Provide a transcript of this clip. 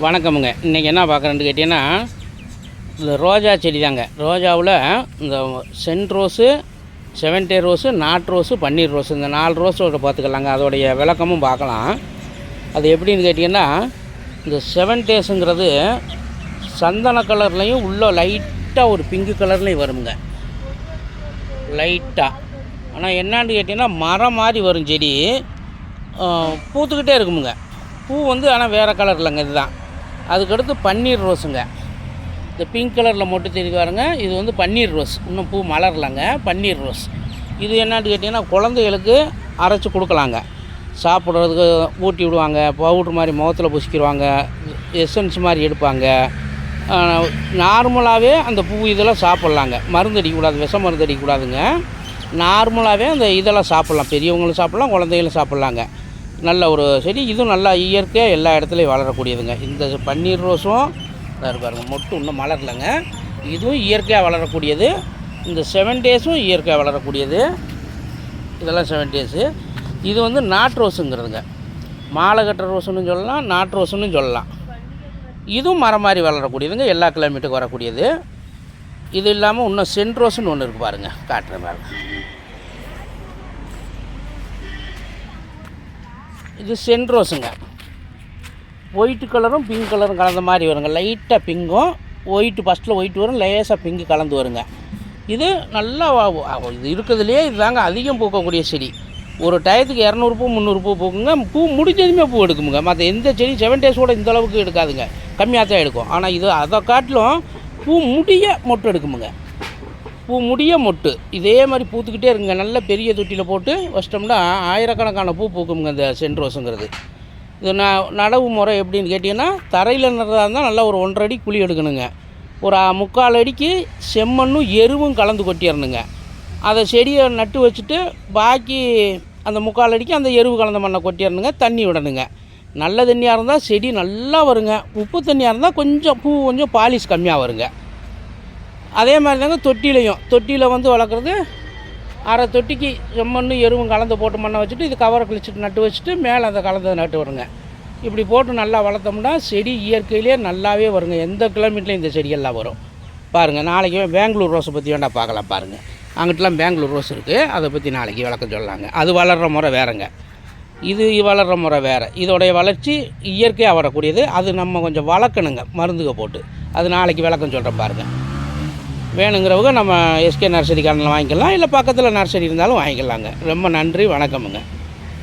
வணக்கமுங்க. இன்றைக்கி என்ன பார்க்குறேன்னு கேட்டிங்கன்னா, இந்த ரோஜா செடி தாங்க. ரோஜாவில் இந்த சென்ட் ரோஸு, செவன்டே ரோஸு, நாட் ரோஸு, பன்னீர் ரோஸு, இந்த 4 ரோஸோட பார்த்துக்கலாங்க. அதோடைய விளக்கமும் பார்க்கலாம். அது எப்படின்னு கேட்டிங்கன்னா, இந்த செவன்டேஸுங்கிறது சந்தன கலர்லேயும் உள்ள லைட்டாக ஒரு பிங்கு கலர்லேயும் வருங்க, லைட்டாக. ஆனால் என்னான்னு கேட்டிங்கன்னா, மரம் மாதிரி வரும் செடி, பூத்துக்கிட்டே இருக்குமுங்க. பூ ஆனால் வேறு கலர் இல்லைங்க. இதுதான். அதுக்கடுத்து பன்னீர் ரோஸுங்க. இந்த பிங்க் கலரில் மட்டும் தெரிஞ்சு பாருங்க. இது பன்னீர் ரோஸ், இன்னும் பூ மலரலைங்க. பன்னீர் ரோஸ் இது என்னான்னு கேட்டிங்கன்னா, குழந்தைகளுக்கு அரைச்சி கொடுக்கலாங்க. சாப்பிட்றதுக்கு ஊட்டி விடுவாங்க. பவுட்ரு மாதிரி முகத்தில் பூசிக்கிடுவாங்க. எசன்ஸ் மாதிரி எடுப்பாங்க. நார்மலாகவே அந்த பூ இதெல்லாம் சாப்பிட்லாங்க. மருந்து அடிக்கக்கூடாது, விஷ மருந்து அடிக்கக்கூடாதுங்க. நார்மலாகவே அந்த இதெல்லாம் சாப்பிட்லாம். பெரியவங்களும் சாப்பிட்லாம், குழந்தைகளும் சாப்பிட்லாங்க. நல்ல ஒரு செடி. இதுவும் நல்லா இயற்கையாக எல்லா இடத்துலையும் வளரக்கூடியதுங்க. இந்த பன்னீர் ரோஸும் பாருங்க, மொட்டு இன்னும் மலரலைங்க. இதுவும் இயற்கையாக வளரக்கூடியது. இந்த 7 டேஸும் இயற்கையாக வளரக்கூடியது. இதெல்லாம் 7 டேஸு. இது நாட் ரோஸுங்கிறதுங்க. மாலை கட்டுற ரோஸுன்னு சொல்லலாம், நாட் ரோஸுன்னு சொல்லலாம். இதுவும் மரம் மாதிரி வளரக்கூடியதுங்க, எல்லா கிளைமேட்டுக்கும் வரக்கூடியது. இது இல்லாமல் இன்னும் சென்ட் ரோஸுன்னு ஒன்று இருக்குது பாருங்கள், காட்டுறேன் பாருங்கள். இது சென்ட் ரோஸுங்க. ஒயிட்டு கலரும் பிங்க் கலரும் கலந்த மாதிரி வருங்க. லைட்டாக பிங்கும் ஒயிட்டு, ஃபஸ்ட்டில் ஒயிட் வரும், லேசாக பிங்கு கலந்து வருங்க. இது நல்லா இது இருக்கிறதுலையே இதுதாங்க அதிகம் பூக்கக்கூடிய செடி. ஒரு டயத்துக்கு 200 பூ 300 பூ பூக்குங்க. பூ முடிஞ்சதுமே பூ எடுக்குமுங்க. மற்ற எந்த செடி 7 டேஸோடு இந்த அளவுக்கு எடுக்காதுங்க, கம்மியாக தான் எடுக்கும். ஆனால் இது அதை காட்டிலும் பூ முடிய மொட்டு எடுக்குமுங்க. பூ முடிய மொட்டு இதே மாதிரி பூத்துக்கிட்டே இருக்குங்க. நல்ல பெரிய தொட்டியில் போட்டு வச்சிட்டோம்னா ஆயிரக்கணக்கான பூ பூக்குங்க இந்த சென்ட் ரோஸுங்கிறது. இது நடவு முறை எப்படின்னு கேட்டிங்கன்னா, தரையில் நடுறதா இருந்தால் நல்லா ஒரு 1.5 அடி குழி எடுக்கணுங்க. ஒரு 3/4 அடிக்கு செம்மண்ணும் எருவும் கலந்து கொட்டிடணுங்க. அதை செடியை நட்டு வச்சுட்டு பாக்கி அந்த 3/4 அடிக்கு அந்த எருவு கலந்த மண்ணை கொட்டிடணுங்க. தண்ணி விடணுங்க. நல்ல தண்ணியாக இருந்தால் செடி நல்லா வருங்க. உப்பு தண்ணியாக இருந்தால் கொஞ்சம் பாலிஷ் கம்மியாக வருங்க. அதே மாதிரி தாங்க தொட்டியில் வளர்க்குறது. அரை தொட்டிக்கு செம்மண்ணும் எருவும் கலந்து போட்டு மண்ணை வச்சுட்டு இது கவரை கிழிச்சிட்டு நட்டு வச்சுட்டு மேலே அந்த கலந்து நட்டு வருங்க. இப்படி போட்டு நல்லா வளர்த்தோம்னா செடி இயற்கையிலே நல்லாவே வருங்க. எந்த கிலோமீட்டர்லையும் இந்த செடியெல்லாம் வரும் பாருங்கள். நாளைக்கு பெங்களூர் ரோஸை பற்றி வேண்டாம் பார்க்கலாம் பாருங்கள். அங்கிட்டலாம் பெங்களூர் ரோஸ் இருக்குது, அதை பற்றி நாளைக்கு விளக்கம் சொல்லலாங்க. அது வளர்கிற முறை வேறுங்க, இது வளர்கிற முறை வேறு. இதோடைய வளர்ச்சி இயற்கையாக வரக்கூடியது. அது நம்ம கொஞ்சம் வளர்க்கணுங்க மருந்துக போட்டு. அது நாளைக்கு விளக்கம் சொல்கிறேன் பாருங்கள். வேணுங்கிறவங்க நம்ம எஸ்கே நர்சரி கார்டனில் வாங்கிக்கலாம், இல்லை பக்கத்தில் நர்சரி இருந்தாலும் வாங்கிக்கலாங்க. ரொம்ப நன்றி, வணக்கமுங்க.